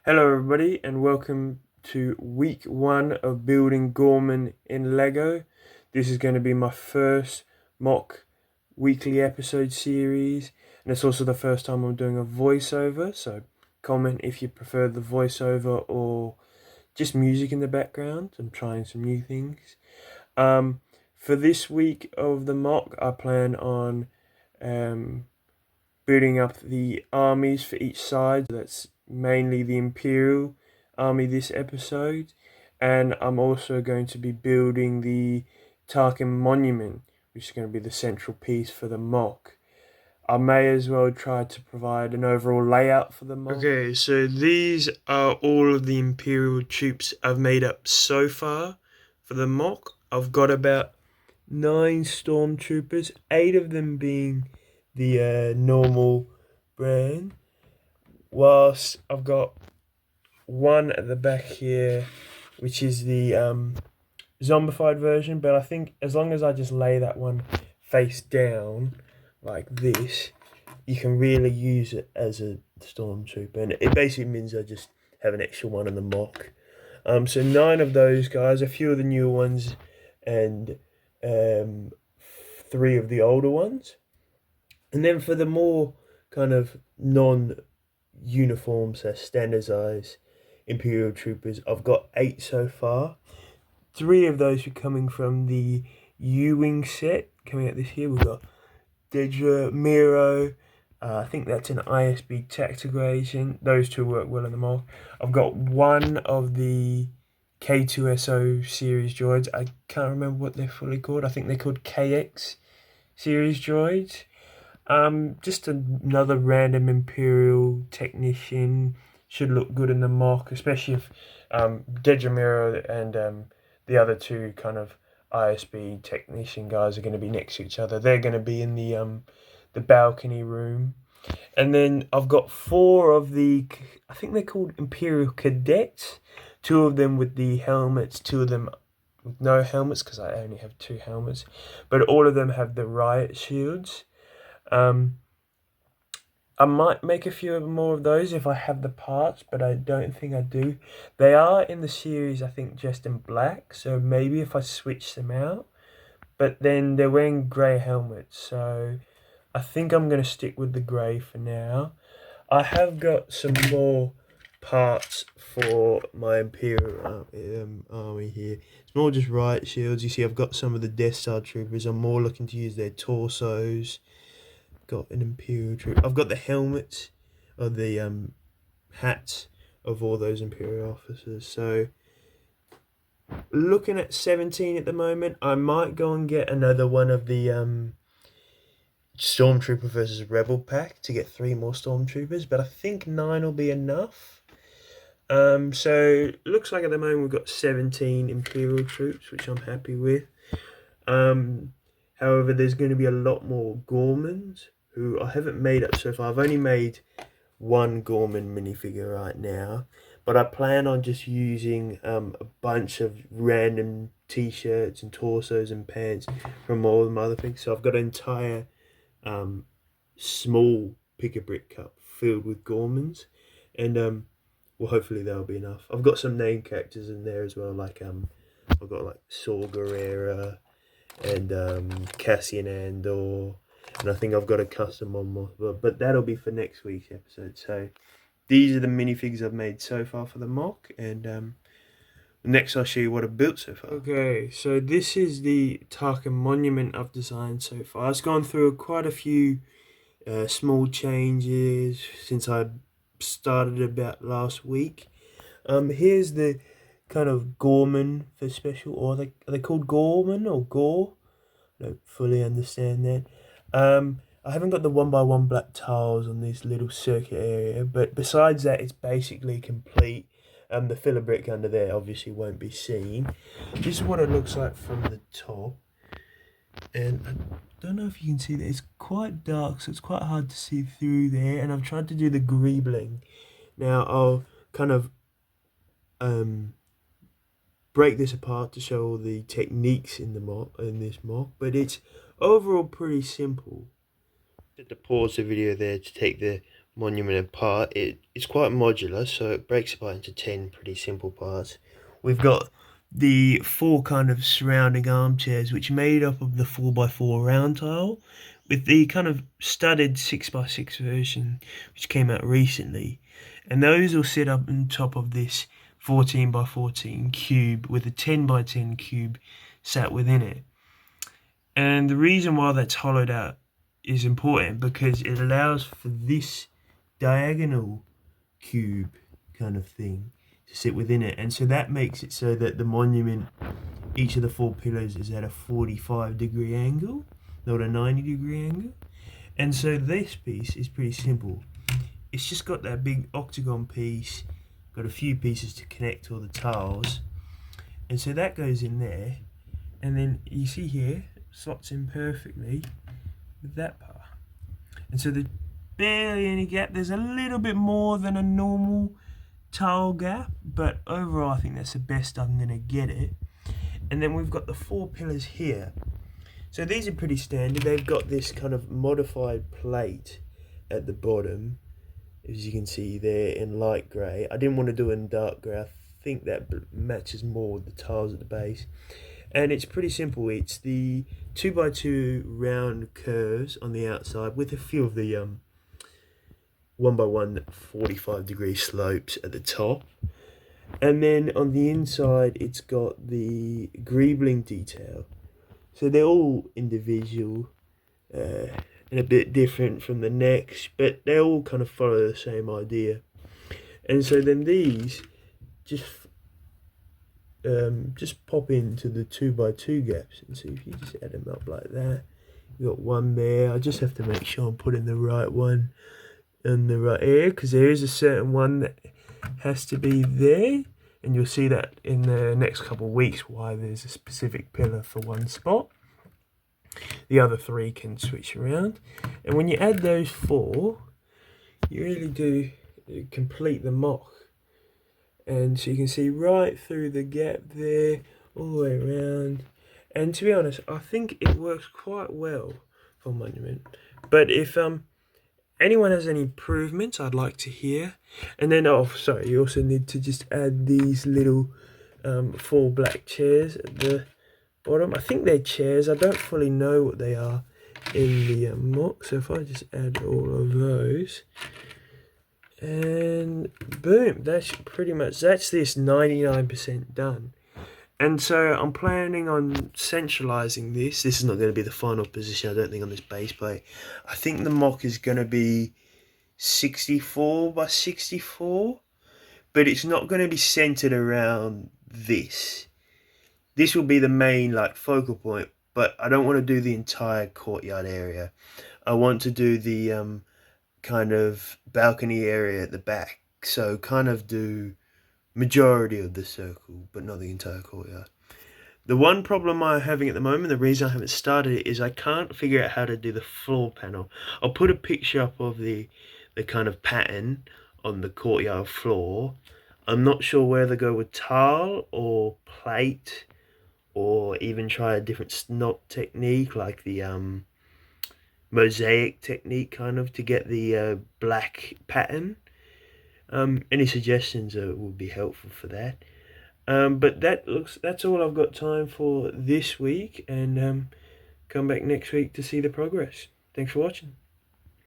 Hello everybody and welcome to week 1 of building Ghorman in Lego. This is going to be my first mock weekly episode series, and it's also the first time I'm doing a voiceover, so comment if you prefer the voiceover or just music in the background. I'm trying some new things. For this week of the mock, I plan on building up the armies for each side. That's mainly the Imperial Army this episode. And I'm also going to be building the Tarkin Monument, which is going to be the central piece for the mock. I may as well try to provide an overall layout for the mock. Okay, so these are all of the Imperial troops I've made up so far for the mock. I've got about 9 stormtroopers, 8 of them being the normal brand, whilst I've got one at the back here, which is the zombified version. But I think as long as I just lay that one face down like this, you can really use it as a stormtrooper, and it basically means I just have an extra one in the mock. So 9 of those guys, a few of the newer ones, and 3 of the older ones. And then for the more kind of non-uniform, so standardized Imperial troopers, I've got 8 so far. 3 of those are coming from the U-Wing set coming out this year. We've got Dedra, Miro. I think that's an ISB tactical agent. Those 2 work well in the mock. I've got 1 of the K2SO series droids. I can't remember what they're fully called. I think they're called KX series droids. Just another random Imperial technician. Should look good in the mock, especially if Dedra and the other 2 kind of ISB technician guys are going to be next to each other. They're going to be in the balcony room. And then I've got 4 of the, I think they're called Imperial Cadets. 2 of them with the helmets, 2 of them with no helmets because I only have 2 helmets. But all of them have the riot shields. I might make a few more of those if I have the parts, but I don't think I do. They are in the series, I think, just in black, so maybe if I switch them out. But then they're wearing grey helmets, so I think I'm going to stick with the grey for now. I have got some more parts for my Imperial Army here. It's more just riot shields. You see, I've got some of the Death Star troopers. I'm more looking to use their torsos. Got an Imperial troop. I've got the helmets or the hats of all those Imperial officers. So looking at 17 at the moment. I might go and get another one of the Stormtrooper versus Rebel pack to get 3 more Stormtroopers, but I think 9 will be enough. So looks like at the moment we've got 17 Imperial troops, which I'm happy with. However, there's going to be a lot more Ghormans, who I haven't made up so far. I've only made 1 Ghorman minifigure right now, but I plan on just using a bunch of random t-shirts and torsos and pants from all of my other things. So I've got an entire small pick-a-brick cup filled with Ghormans, and well, hopefully that'll be enough. I've got some name characters in there as well, like I've got like Saw Gerrera and Cassian Andor, and I think I've got a custom one more, but that'll be for next week's episode. So these are the minifigs I've made so far for the mock, and next I'll show you what I've built so far. Okay, so this is the Tarkin Monument I've designed so far. It's gone through quite a few small changes since I started about last week. Here's the kind of Ghorman for special, or are they called Ghorman or Gore? I don't fully understand that. I haven't got the 1x1 black tiles on this little circuit area, but besides that, it's basically complete. The filler brick under there obviously won't be seen. This is what it looks like from the top, and I don't know if you can see that. It's quite dark, so it's quite hard to see through there, and I've tried to do the greebling. Now I'll kind of break this apart to show all the techniques in this mock, but it's overall pretty simple. To pause the video there to take the monument apart. It's quite modular, so it breaks apart into 10 pretty simple parts. We've got the 4 kind of surrounding armchairs, which are made up of the 4x4 round tile, with the kind of studded 6x6 version, which came out recently. And those will sit up on top of this 14x14 cube with a 10x10 cube sat within it. And the reason why that's hollowed out is important because it allows for this diagonal cube kind of thing to sit within it. And so that makes it so that the monument, each of the 4 pillars is at a 45-degree angle, not a 90-degree angle. And so this piece is pretty simple. It's just got that big octagon piece, got a few pieces to connect all the tiles. And so that goes in there. And then you see here, slots in perfectly with that part. And so there's barely any gap. There's a little bit more than a normal tile gap, but overall I think that's the best I'm going to get it. And then we've got the 4 pillars here. So these are pretty standard. They've got this kind of modified plate at the bottom, as you can see there, in light grey. I didn't want to do it in dark grey. I think that matches more with the tiles at the base. And it's pretty simple. It's the 2x2 round curves on the outside with a few of the 1x1 45-degree slopes at the top. And then on the inside, it's got the greebling detail. So they're all individual and a bit different from the next, but they all kind of follow the same idea. And so then these just pop into the 2x2 gaps, and so if you just add them up like that, you got one there. I just have to make sure I'm putting the right one in the right area, because there is a certain one that has to be there, and you'll see that in the next couple of weeks why there's a specific pillar for one spot. The other 3 can switch around, and when you add those 4, you really do complete the mock. And so you can see right through the gap there, all the way around. And to be honest, I think it works quite well for monument. But if anyone has any improvements, I'd like to hear. And then, oh, sorry, you also need to just add these little 4 black chairs at the bottom. I think they're chairs. I don't fully know what they are in the mock. So if I just add all of those, and boom, that's pretty much, that's this 99% done. And so I'm planning on centralizing this. This is not going to be the final position, I don't think, on this base plate. I think the mock is going to be 64x64, but it's not going to be centered around this. This will be the main focal point, but I don't want to do the entire courtyard area. I want to do the kind of balcony area at the back, so kind of do majority of the circle but not the entire courtyard. The one problem I'm having at the moment, the reason I haven't started it, is I can't figure out how to do the floor panel. I'll put a picture up of the kind of pattern on the courtyard floor. I'm not sure whether to go with tile or plate, or even try a different snot technique like the mosaic technique, kind of, to get the black pattern. Any suggestions would be helpful for that. But that's all I've got time for this week, and come back next week to see the progress. Thanks for watching.